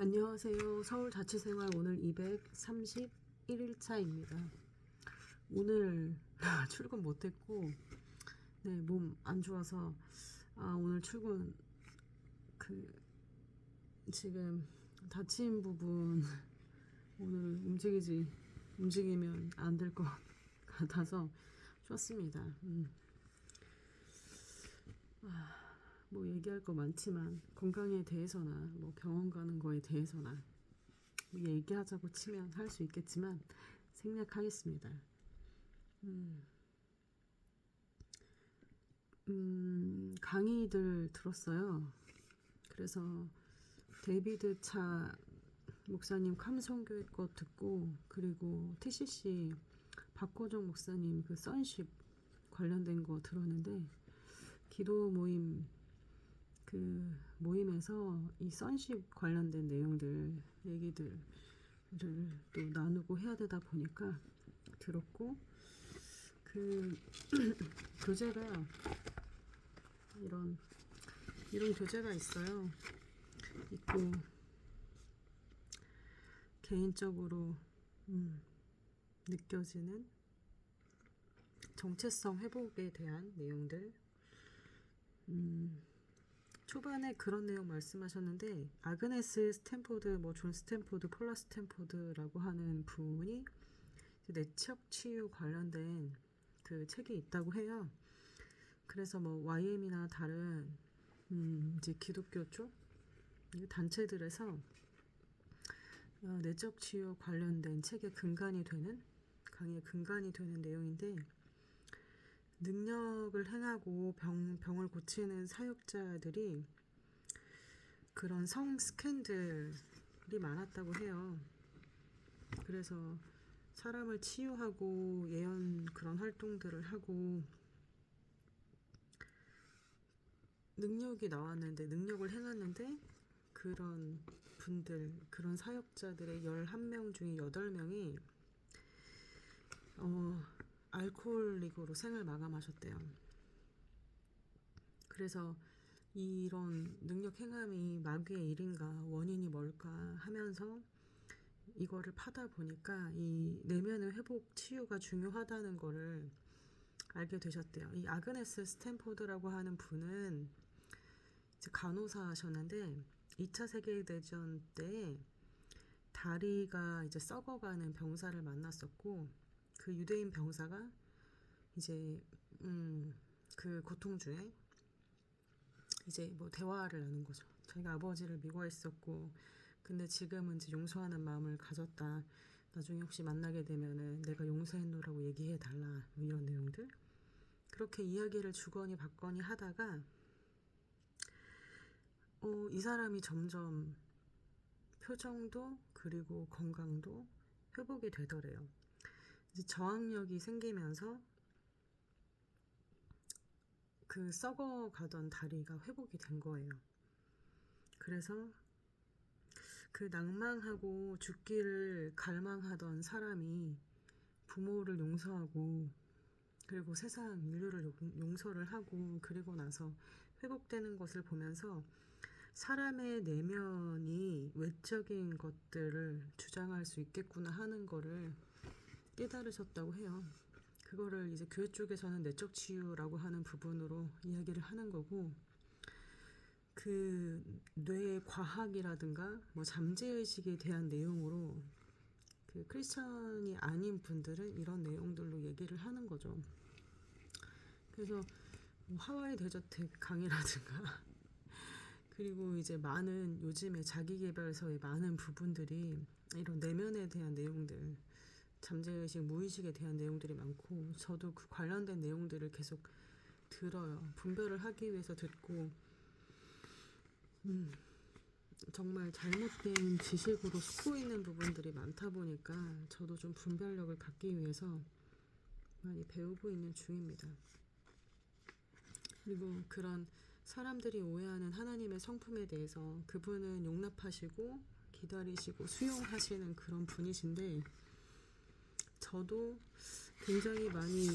안녕하세요. 서울자취생활 오늘 231일차입니다. 오늘 출근 못했고, 네, 몸 안 좋아서, 오늘 출근, 지금 다친 부분, 오늘 움직이면 안 될 것 같아서 쉬었습니다. 뭐 얘기할 거 많지만, 건강에 대해서나, 뭐 병원 가는 거에 대해서나, 얘기하자고 치면 할 수 있겠지만 생략하겠습니다. 강의들 들었어요. 그래서 데이비드 차 목사님 캄성교회 거 듣고, 그리고 TCC 박호정 목사님 그 선십 관련된 거 들었는데, 기도 모임 그 모임에서 이 선십 관련된 내용들 얘기들을 또 나누고 해야 되다 보니까 들었고, 그 교재가 이런 교재가 있어요. 있고, 개인적으로 느껴지는 정체성 회복에 대한 내용들. 초반에 그런 내용 말씀하셨는데, 아그네스 스탠포드, 뭐 존 스탠포드, 폴라 스탠포드라고 하는 분이 내적 치유 관련된 그 책이 있다고 해요. 그래서 뭐 YM이나 다른 이제 기독교 쪽 단체들에서 내적 치유 관련된 책의 근간이 되는, 강의의 근간이 되는 내용인데, 능력을 행하고 병을 고치는 사역자들이 그런 성 스캔들이 많았다고 해요. 그래서 사람을 치유하고 예언 그런 활동들을 하고 능력이 나왔는데, 능력을 행했는데, 그런 분들, 그런 사역자들의 11명 중에 8명이 알코올릭으로 생을 마감하셨대요. 그래서 이런 능력 행함이 마귀의 일인가, 원인이 뭘까 하면서 이거를 파다 보니까 이 내면의 회복 치유가 중요하다는 거를 알게 되셨대요. 이 아그네스 스탠포드라고 하는 분은 이제 간호사셨는데, 2차 세계대전 때 다리가 이제 썩어가는 병사를 만났었고, 그 유대인 병사가 이제 그 고통 중에 이제 뭐 대화를 나눈 거죠. 자기가 아버지를 미워했었고, 근데 지금은 이제 용서하는 마음을 가졌다. 나중에 혹시 만나게 되면은 내가 용서했노라고 얘기해 달라. 뭐 이런 내용들. 그렇게 이야기를 주거니 받거니 하다가 이 사람이 점점 표정도 그리고 건강도 회복이 되더래요. 이제 저항력이 생기면서 그 썩어가던 다리가 회복이 된 거예요. 그래서 그 낭망하고 죽기를 갈망하던 사람이 부모를 용서하고, 그리고 세상 인류를 용서를 하고, 그리고 나서 회복되는 것을 보면서 사람의 내면이 외적인 것들을 주장할 수 있겠구나 하는 거를 깨달으셨다고 해요. 그거를 이제 교회 쪽에서는 내적 치유라고 하는 부분으로 이야기를 하는 거고, 그 뇌의 과학이라든가 뭐 잠재의식에 대한 내용으로 그 크리스천이 아닌 분들은 이런 내용들로 얘기를 하는 거죠. 그래서 뭐 하와이 데저트 강의라든가 그리고 이제 많은 요즘에 자기계발서의 많은 부분들이 이런 내면에 대한 내용들, 잠재의식, 무의식에 대한 내용들이 많고, 저도 그 관련된 내용들을 계속 들어요. 분별을 하기 위해서 듣고, 정말 잘못된 지식으로 숨고 있는 부분들이 많다 보니까 저도 좀 분별력을 갖기 위해서 많이 배우고 있는 중입니다. 그리고 그런 사람들이 오해하는 하나님의 성품에 대해서, 그분은 용납하시고 기다리시고 수용하시는 그런 분이신데, 저도 굉장히 많이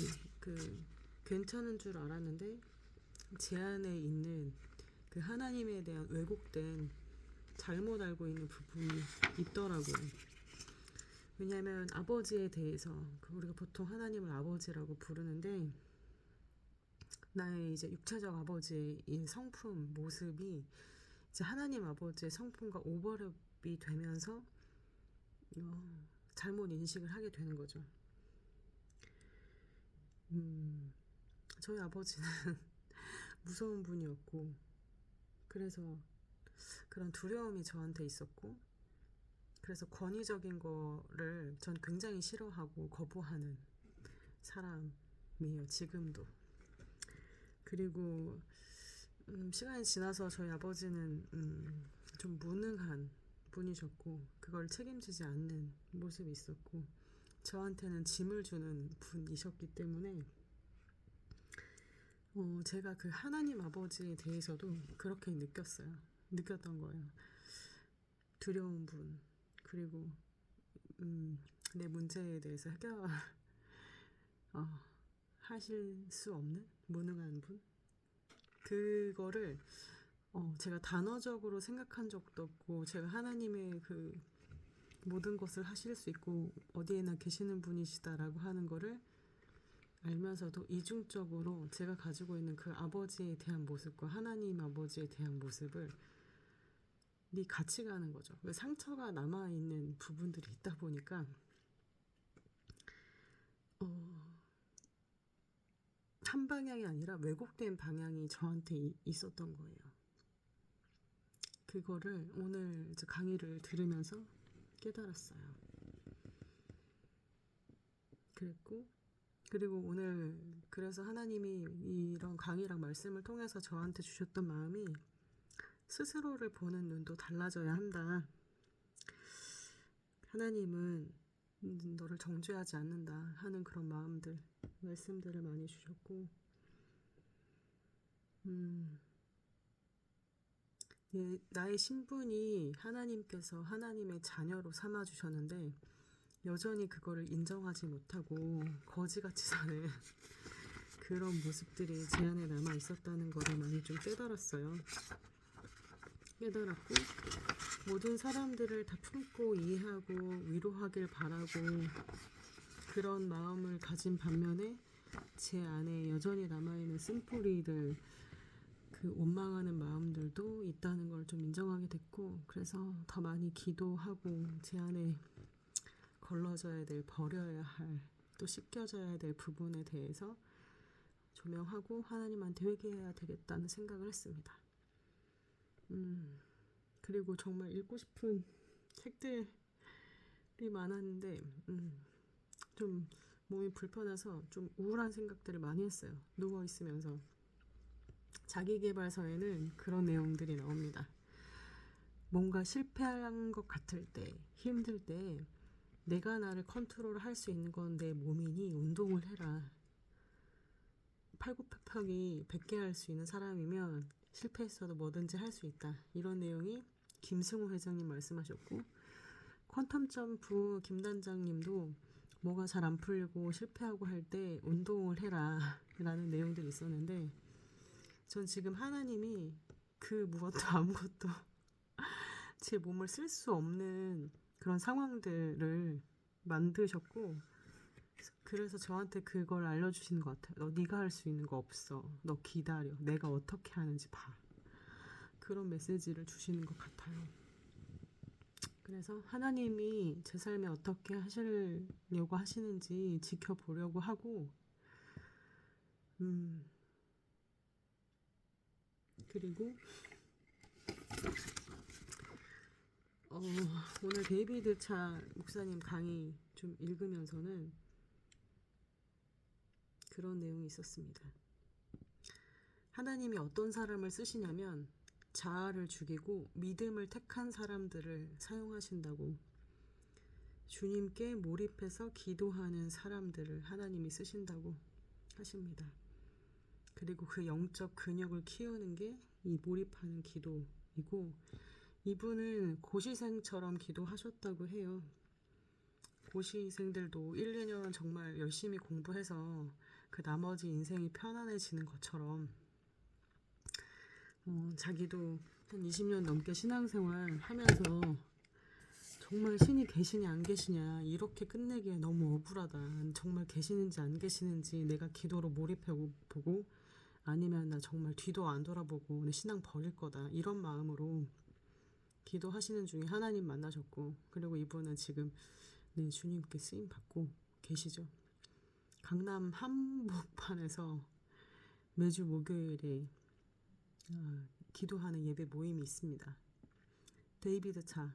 괜찮은 줄 알았는데 제 안에 있는 그 하나님에 대한 왜곡된 잘못 알고 있는 부분이 있더라고요. 왜냐하면 아버지에 대해서 우리가 보통 하나님을 아버지라고 부르는데 나의 이제 육체적 아버지의 이 성품 모습이 이제 하나님 아버지의 성품과 오버랩이 되면서 잘못 인식을 하게 되는 거죠. 저희 아버지는 무서운 분이었고 그래서 그런 두려움이 저한테 있었고 그래서 권위적인 거를 전 굉장히 싫어하고 거부하는 사람이에요. 지금도. 그리고 시간이 지나서 저희 아버지는 좀 무능한 분이셨고 그걸 책임지지 않는 모습이 있었고 저한테는 짐을 주는 분이셨기 때문에 제가 그 하나님 아버지에 대해서도 그렇게 느꼈던 거예요. 두려운 분 그리고 내 문제에 대해서 해결 하실 수 없는 무능한 분 그거를 제가 단어적으로 생각한 적도 없고 제가 하나님의 그 모든 것을 하실 수 있고 어디에나 계시는 분이시다라고 하는 거를 알면서도 이중적으로 제가 가지고 있는 그 아버지에 대한 모습과 하나님 아버지에 대한 모습을 같이 가는 거죠. 상처가 남아있는 부분들이 있다 보니까 한 방향이 아니라 왜곡된 방향이 저한테 있었던 거예요. 그거를 오늘 이제 강의를 들으면서 깨달았어요. 그리고 오늘 그래서 하나님이 이런 강의랑 말씀을 통해서 저한테 주셨던 마음이 스스로를 보는 눈도 달라져야 한다. 하나님은 너를 정죄하지 않는다 하는 그런 말씀들을 많이 주셨고 나의 신분이 하나님께서 하나님의 자녀로 삼아주셨는데 여전히 그거를 인정하지 못하고 거지같이 사는 그런 모습들이 제 안에 남아 있었다는 거를 많이 좀 깨달았고 모든 사람들을 다 품고 이해하고 위로하길 바라고 그런 마음을 가진 반면에 제 안에 여전히 남아있는 쓴뿌리들 그 원망하는 마음들도 있다는 걸 좀 인정하게 됐고 그래서 더 많이 기도하고 제 안에 걸러져야 될 버려야 할 또 씻겨져야 될 부분에 대해서 조명하고 하나님한테 회개해야 되겠다는 생각을 했습니다. 그리고 정말 읽고 싶은 책들이 많았는데 좀 몸이 불편해서 좀 우울한 생각들을 많이 했어요. 누워있으면서. 자기계발서에는 그런 내용들이 나옵니다. 뭔가 실패한 것 같을 때, 힘들 때 내가 나를 컨트롤할 수 있는 건 내 몸이니 운동을 해라. 팔굽혀펴기 100개 할 수 있는 사람이면 실패했어도 뭐든지 할 수 있다. 이런 내용이 김승호 회장님 말씀하셨고 퀀텀 점프 김 단장님도 뭐가 잘 안 풀리고 실패하고 할 때 운동을 해라 라는 내용들이 있었는데 전 지금 하나님이 그 무엇도 아무것도 제 몸을 쓸 수 없는 그런 상황들을 만드셨고 그래서 저한테 그걸 알려주시는 것 같아요. 네가 할 수 있는 거 없어. 너 기다려. 내가 어떻게 하는지 봐. 그런 메시지를 주시는 것 같아요. 그래서 하나님이 제 삶에 어떻게 하시려고 하시는지 지켜보려고 하고 그리고 오늘 데이비드 차 목사님 강의 좀 읽으면서는 그런 내용이 있었습니다. 하나님이 어떤 사람을 쓰시냐면 자아를 죽이고 믿음을 택한 사람들을 사용하신다고 주님께 몰입해서 기도하는 사람들을 하나님이 쓰신다고 하십니다. 그리고 그 영적 근육을 키우는 게 이 몰입하는 기도이고 이분은 고시생처럼 기도하셨다고 해요. 고시생들도 1, 2년 정말 열심히 공부해서 그 나머지 인생이 편안해지는 것처럼 자기도 한 20년 넘게 신앙생활 하면서 정말 신이 계시냐 안 계시냐 이렇게 끝내기에 너무 억울하다. 정말 계시는지 안 계시는지 내가 기도로 몰입하고 보고 아니면 나 정말 뒤도 안 돌아보고 내 신앙 버릴 거다. 이런 마음으로 기도하시는 중에 하나님 만나셨고, 그리고 이분은 지금 네, 주님께 쓰임 받고 계시죠. 강남 한복판에서 매주 목요일에 기도하는 예배 모임이 있습니다. 데이비드 차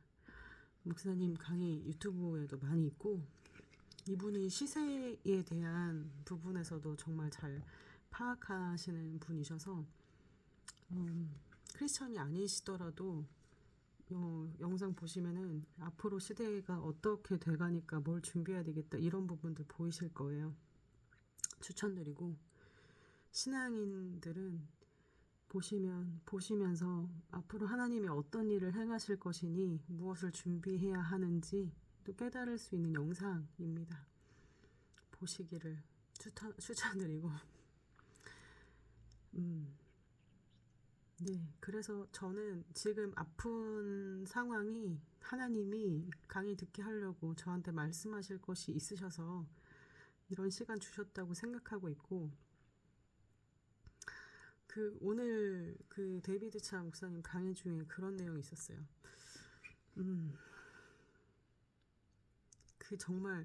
목사님 강의 유튜브에도 많이 있고, 이분이 시세에 대한 부분에서도 정말 잘 파악하시는 분이셔서 크리스천이 아니시더라도 영상 보시면은 앞으로 시대가 어떻게 돼가니까 뭘 준비해야 되겠다 이런 부분들 보이실 거예요. 추천드리고, 신앙인들은 보시면서 앞으로 하나님이 어떤 일을 행하실 것이니 무엇을 준비해야 하는지 또 깨달을 수 있는 영상입니다. 보시기를 추천드리고, 네, 그래서 저는 지금 아픈 상황이 하나님이 강의 듣게 하려고 저한테 말씀하실 것이 있으셔서 이런 시간 주셨다고 생각하고 있고, 오늘 데이비드 차 목사님 강의 중에 그런 내용이 있었어요. 정말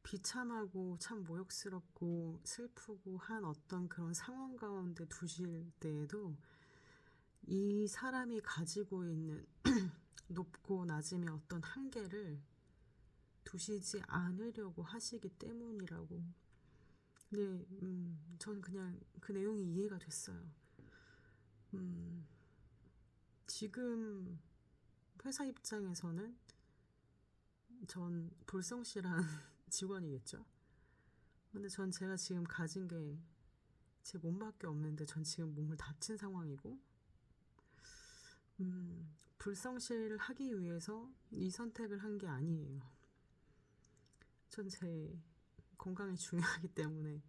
비참하고 참 모욕스럽고 슬프고 한 어떤 그런 상황 가운데 두실 때에도 이 사람이 가지고 있는 높고 낮음의 어떤 한계를 두시지 않으려고 하시기 때문이라고. 네, 저는 그냥 그 내용이 이해가 됐어요. 지금 회사 입장에서는 전 불성실한 직원이겠죠. 근데 제가 지금 가진 게 제 몸밖에 없는데 전 지금 몸을 다친 상황이고, 불성실을 하기 위해서 이 선택을 한 게 아니에요. 전 제 건강이 중요하기 때문에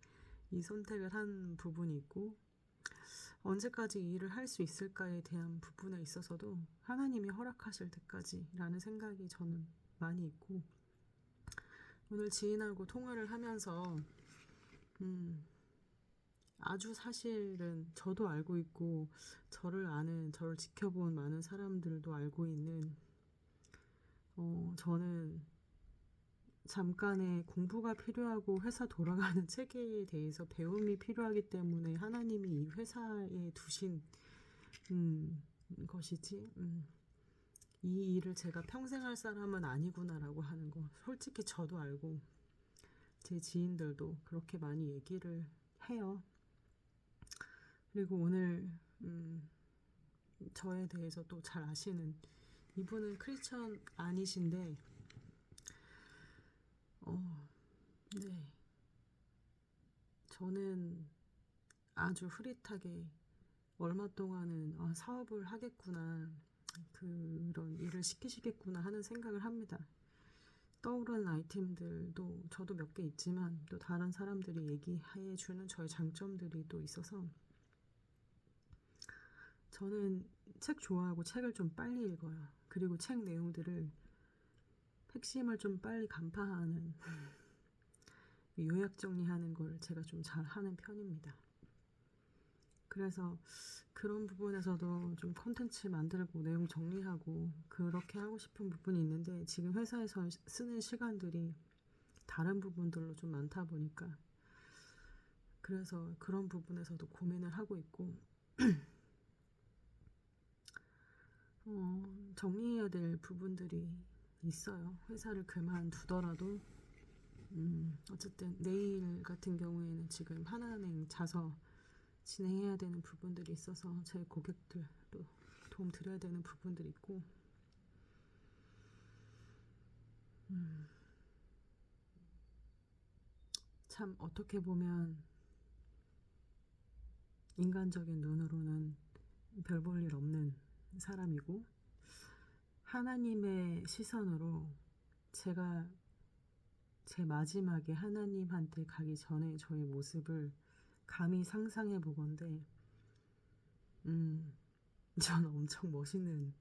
이 선택을 한 부분이 있고, 언제까지 이 일을 할 수 있을까에 대한 부분에 있어서도 하나님이 허락하실 때까지라는 생각이 저는 많이 있고, 오늘 지인하고 통화를 하면서 아주 사실은 저도 알고 있고 저를 지켜본 많은 사람들도 알고 있는, 저는 잠깐의 공부가 필요하고 회사 돌아가는 체계에 대해서 배움이 필요하기 때문에 하나님이 이 회사에 두신 것이지, 이 일을 제가 평생 할 사람은 아니구나라고 하는 거 솔직히 저도 알고 제 지인들도 그렇게 많이 얘기를 해요. 그리고 오늘 저에 대해서 또 잘 아시는 이분은 크리스천 아니신데, 네, 저는 아주 흐릿하게 얼마 동안은 사업을 하겠구나, 그런 일을 시키시겠구나 하는 생각을 합니다. 떠오르는 아이템들도 저도 몇 개 있지만 또 다른 사람들이 얘기해 주는 저의 장점들이 또 있어서, 저는 책 좋아하고 책을 좀 빨리 읽어요. 그리고 책 내용들을 핵심을 좀 빨리 간파하는 요약 정리하는 걸 제가 좀 잘하는 편입니다. 그래서 그런 부분에서도 좀 콘텐츠 만들고 내용 정리하고 그렇게 하고 싶은 부분이 있는데, 지금 회사에서 쓰는 시간들이 다른 부분들로 좀 많다 보니까 그래서 그런 부분에서도 고민을 하고 있고, 정리해야 될 부분들이 있어요. 회사를 그만두더라도 어쨌든 내일 같은 경우에는 지금 하나은행 자서 진행해야 되는 부분들이 있어서 제 고객들도 도움 드려야 되는 부분들이 있고, 참 어떻게 보면 인간적인 눈으로는 별 볼 일 없는 사람이고, 하나님의 시선으로 제가 제 마지막에 하나님한테 가기 전에 저의 모습을 감히 상상해 보건대, 전 엄청 멋있는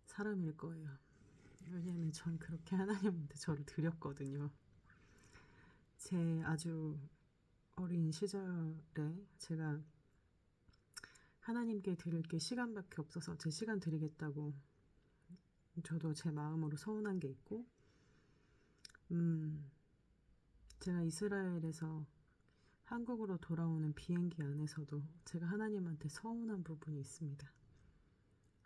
사람일 거예요. 왜냐면 전 그렇게 하나님한테 저를 드렸거든요. 제 아주 어린 시절에 제가 하나님께 드릴 게 시간밖에 없어서 제 시간 드리겠다고 저도 제 마음으로 서운한 게 있고, 제가 이스라엘에서 한국으로 돌아오는 비행기 안에서도 제가 하나님한테 서운한 부분이 있습니다.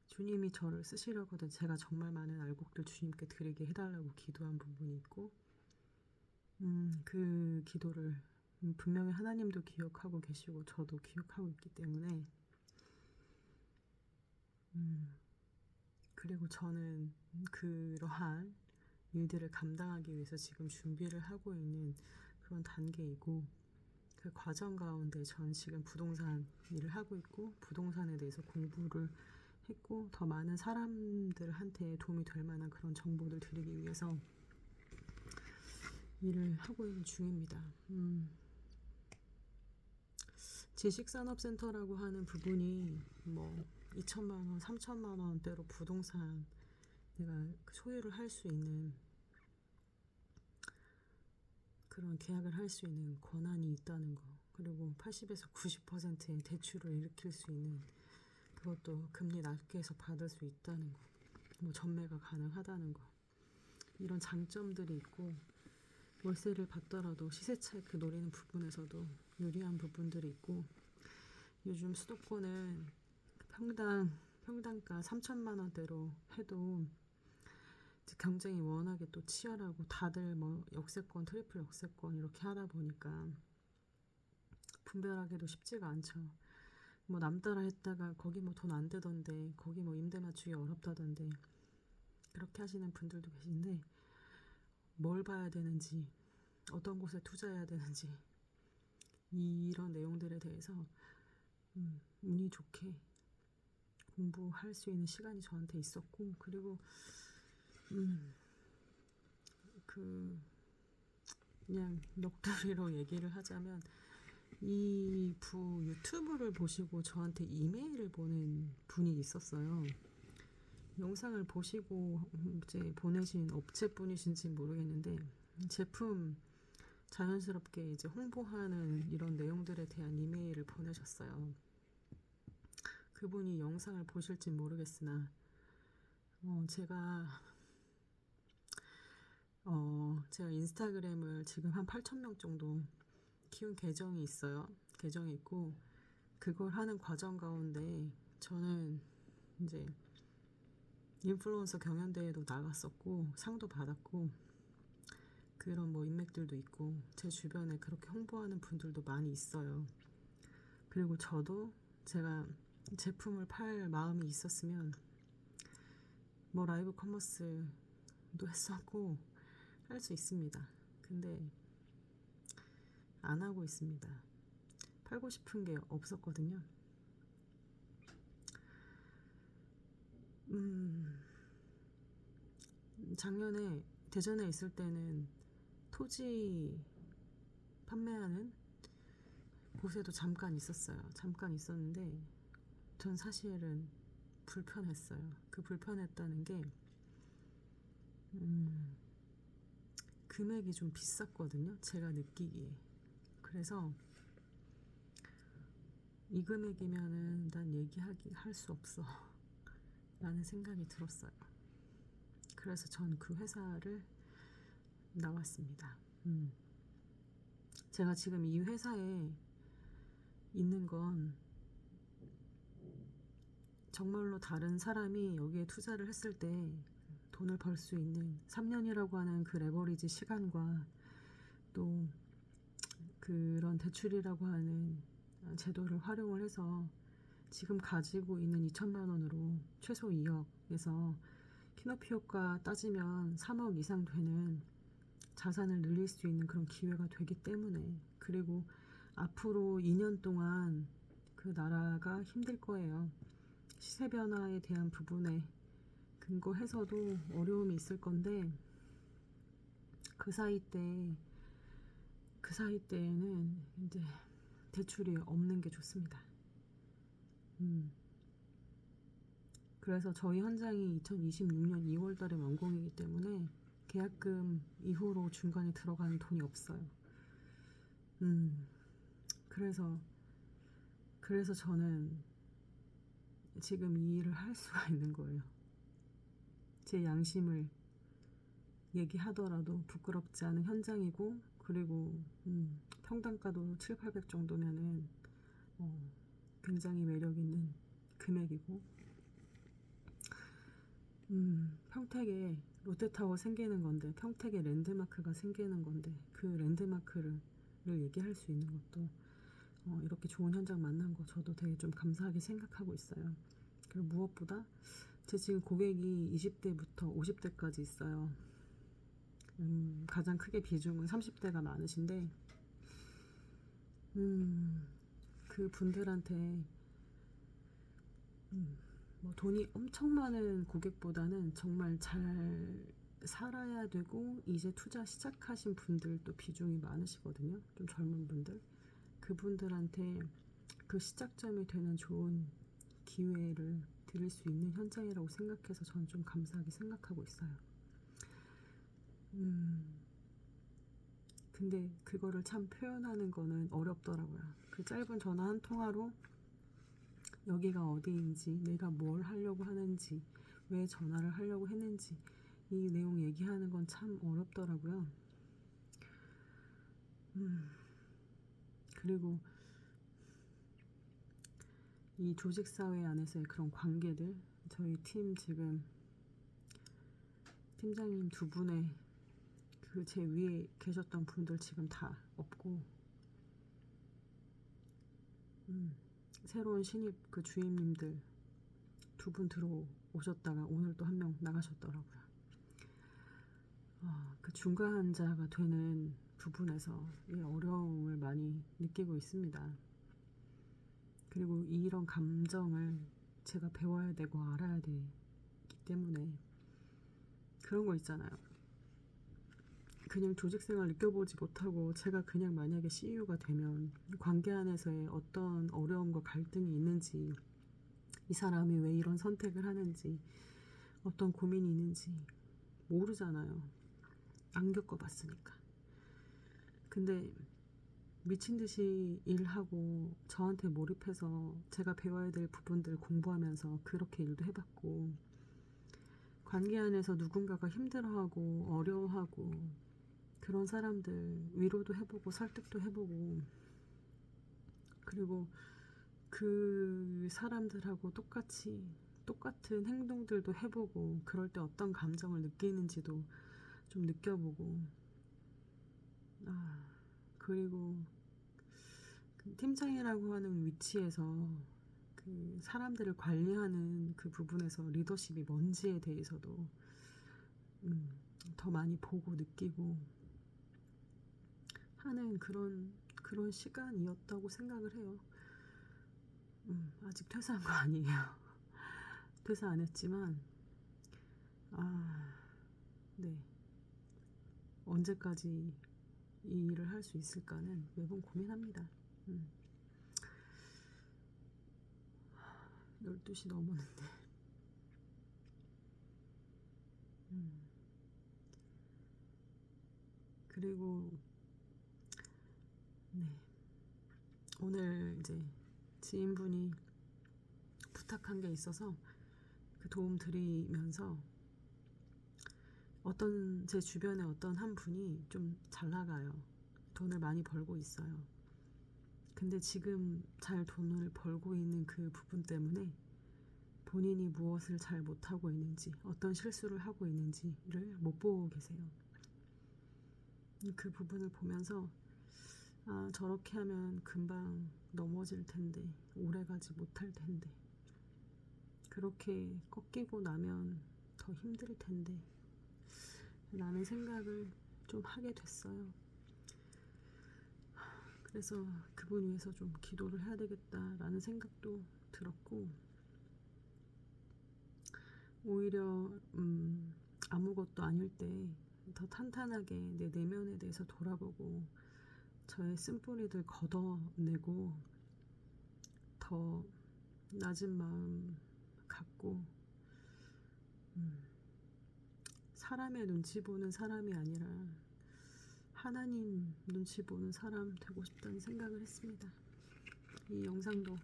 주님이 저를 쓰시려거든 제가 정말 많은 알곡들 주님께 드리게 해달라고 기도한 부분이 있고, 그 기도를 분명히 하나님도 기억하고 계시고 저도 기억하고 있기 때문에, 그리고 저는 그러한 일들을 감당하기 위해서 지금 준비를 하고 있는 그런 단계이고, 그 과정 가운데 전 지금 부동산 일을 하고 있고 부동산에 대해서 공부를 했고 더 많은 사람들한테 도움이 될 만한 그런 정보를 드리기 위해서 일을 하고 있는 중입니다. 지식산업센터라고 하는 부분이 뭐 2천만 원, 3천만 원대로 부동산 내가 소유를 할 수 있는 그런 계약을 할 수 있는 권한이 있다는 거, 그리고 80에서 90%의 대출을 일으킬 수 있는, 그것도 금리 낮게 해서 받을 수 있다는 거, 뭐 전매가 가능하다는 거, 이런 장점들이 있고, 월세를 받더라도 시세 차익 노리는 부분에서도 유리한 부분들이 있고, 요즘 수도권은 평당가 3천만 원대로 해도 경쟁이 워낙에 또 치열하고 다들 뭐 역세권, 트리플 역세권 이렇게 하다 보니까 분별하기도 쉽지가 않죠. 뭐 남 따라 했다가 거기 뭐 돈 안 되던데, 거기 뭐 임대 맞추기 어렵다던데, 그렇게 하시는 분들도 계신데, 뭘 봐야 되는지, 어떤 곳에 투자해야 되는지, 이런 내용들에 대해서 운이 좋게 공부할 수 있는 시간이 저한테 있었고, 그리고 그냥 넋두리로 얘기를 하자면, 이 유튜브를 보시고 저한테 이메일을 보낸 분이 있었어요. 영상을 보시고 이제 보내신 업체분이신지 모르겠는데, 제품 자연스럽게 이제 홍보하는 이런 내용들에 대한 이메일을 보내셨어요. 그분이 영상을 보실지 모르겠으나 제가 인스타그램을 지금 한 8,000명 정도 키운 계정이 있어요. 계정이 있고, 그걸 하는 과정 가운데 저는 이제 인플루언서 경연대회도 나갔었고 상도 받았고 그런 뭐 인맥들도 있고 제 주변에 그렇게 홍보하는 분들도 많이 있어요. 그리고 저도 제가 제품을 팔 마음이 있었으면 뭐 라이브 커머스도 했었고 할 수 있습니다. 근데 안 하고 있습니다. 팔고 싶은 게 없었거든요. 작년에 대전에 있을 때는 토지 판매하는 곳에도 잠깐 있었어요. 잠깐 있었는데 전 사실은 불편했어요. 그 불편했다는 게 금액이 좀 비쌌거든요. 제가 느끼기에. 그래서 이 금액이면은 난 할 수 없어 라는 생각이 들었어요. 그래서 전 그 회사를 나왔습니다. 제가 지금 이 회사에 있는 건 정말로 다른 사람이 여기에 투자를 했을 때 돈을 벌 수 있는 3년이라고 하는 그 레버리지 시간과 또 그런 대출이라고 하는 제도를 활용을 해서 지금 가지고 있는 2천만 원으로 최소 2억에서 키높이 효과 따지면 3억 이상 되는 자산을 늘릴 수 있는 그런 기회가 되기 때문에, 그리고 앞으로 2년 동안 그 나라가 힘들 거예요. 시세 변화에 대한 부분에 근거해서도 어려움이 있을 건데, 그 사이 때에는 이제 대출이 없는 게 좋습니다. 그래서 저희 현장이 2026년 2월 달에 완공이기 때문에 계약금 이후로 중간에 들어가는 돈이 없어요. 그래서 저는 지금 이 일을 할 수가 있는 거예요. 제 양심을 얘기하더라도 부끄럽지 않은 현장이고, 그리고 평당가도 7, 800 정도면은 굉장히 매력 있는 금액이고, 평택에 롯데타워 생기는 건데, 평택에 랜드마크가 생기는 건데, 그 랜드마크를 얘기할 수 있는 것도 이렇게 좋은 현장 만난 거 저도 되게 좀 감사하게 생각하고 있어요. 그리고 무엇보다 제 지금 고객이 20대부터 50대까지 있어요. 가장 크게 비중은 30대가 많으신데, 그 분들한테 뭐 돈이 엄청 많은 고객보다는 정말 잘 살아야 되고 이제 투자 시작하신 분들도 비중이 많으시거든요. 좀 젊은 분들. 그분들한테 그 시작점이 되는 좋은 기회를 드릴 수 있는 현장이라고 생각해서 저는 좀 감사하게 생각하고 있어요. 근데 그거를 참 표현하는 거는 어렵더라고요. 그 짧은 전화 한 통화로 여기가 어디인지, 내가 뭘 하려고 하는지, 왜 전화를 하려고 했는지, 이 내용 얘기하는 건 참 어렵더라고요. 그리고 이 조직사회 안에서의 그런 관계들, 저희 팀 지금 팀장님 두 분의 그 제 위에 계셨던 분들 지금 다 없고, 새로운 신입 그 주임님들 두 분 들어오셨다가 오늘 또 한 명 나가셨더라고요. 그 중간자가 되는 부분에서 이 어려움을 많이 느끼고 있습니다. 그리고 이런 감정을 제가 배워야 되고 알아야 되기 때문에 그런 거 있잖아요. 그냥 조직생활 느껴보지 못하고 제가 그냥 만약에 CEO가 되면 관계 안에서의 어떤 어려움과 갈등이 있는지, 이 사람이 왜 이런 선택을 하는지, 어떤 고민이 있는지 모르잖아요. 안 겪어봤으니까. 근데 미친 듯이 일하고 저한테 몰입해서 제가 배워야 될 부분들 공부하면서 그렇게 일도 해봤고, 관계 안에서 누군가가 힘들어하고 어려워하고 그런 사람들 위로도 해보고 설득도 해보고, 그리고 그 사람들하고 똑같은 행동들도 해보고, 그럴 때 어떤 감정을 느끼는지도 좀 느껴보고, 그리고 그 팀장이라고 하는 위치에서 그 사람들을 관리하는 그 부분에서 리더십이 뭔지에 대해서도 더 많이 보고 느끼고 하는 그런 시간이었다고 생각을 해요. 아직 퇴사한 거 아니에요. 퇴사 안 했지만 네, 언제까지 이 일을 할 수 있을까는 매번 고민합니다. 12시 넘었는데. 그리고 네, 오늘 이제 지인분이 부탁한 게 있어서 그 도움 드리면서, 제 주변에 어떤 한 분이 좀 잘 나가요. 돈을 많이 벌고 있어요. 근데 지금 잘 돈을 벌고 있는 그 부분 때문에 본인이 무엇을 잘 못하고 있는지, 어떤 실수를 하고 있는지를 못 보고 계세요. 그 부분을 보면서 저렇게 하면 금방 넘어질 텐데, 오래 가지 못할 텐데, 그렇게 꺾이고 나면 더 힘들 텐데 라는 생각을 좀 하게 됐어요. 그래서 그분 위해서 좀 기도를 해야 되겠다라는 생각도 들었고, 오히려 아무것도 아닐 때 더 탄탄하게 내 내면에 대해서 돌아보고 저의 쓴뿌리들 걷어내고 더 낮은 마음 갖고 사람의 눈치 보는 사람이 아니라 하나님 눈치 보는 사람 되고 싶다는 생각을 했습니다. 이 영상도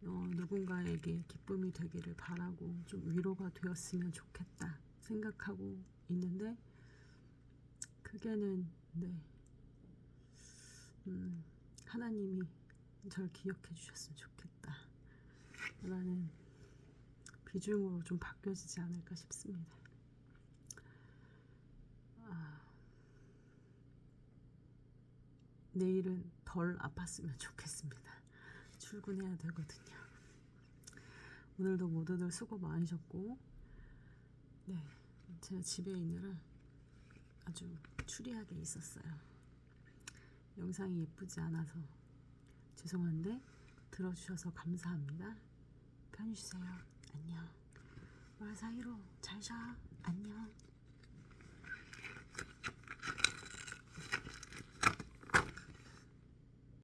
누군가에게 기쁨이 되기를 바라고 좀 위로가 되었으면 좋겠다 생각하고 있는데, 그게는 하나님이 절 기억해 주셨으면 좋겠다 라는 비중으로 좀 바뀌어지지 않을까 싶습니다. 내일은 덜 아팠으면 좋겠습니다. 출근해야 되거든요. 오늘도 모두들 수고 많으셨고, 제가 집에 있느라 아주 추리하게 있었어요. 영상이 예쁘지 않아서 죄송한데 들어주셔서 감사합니다. 편히 쉬세요. 안녕. 말 사이로 잘 자.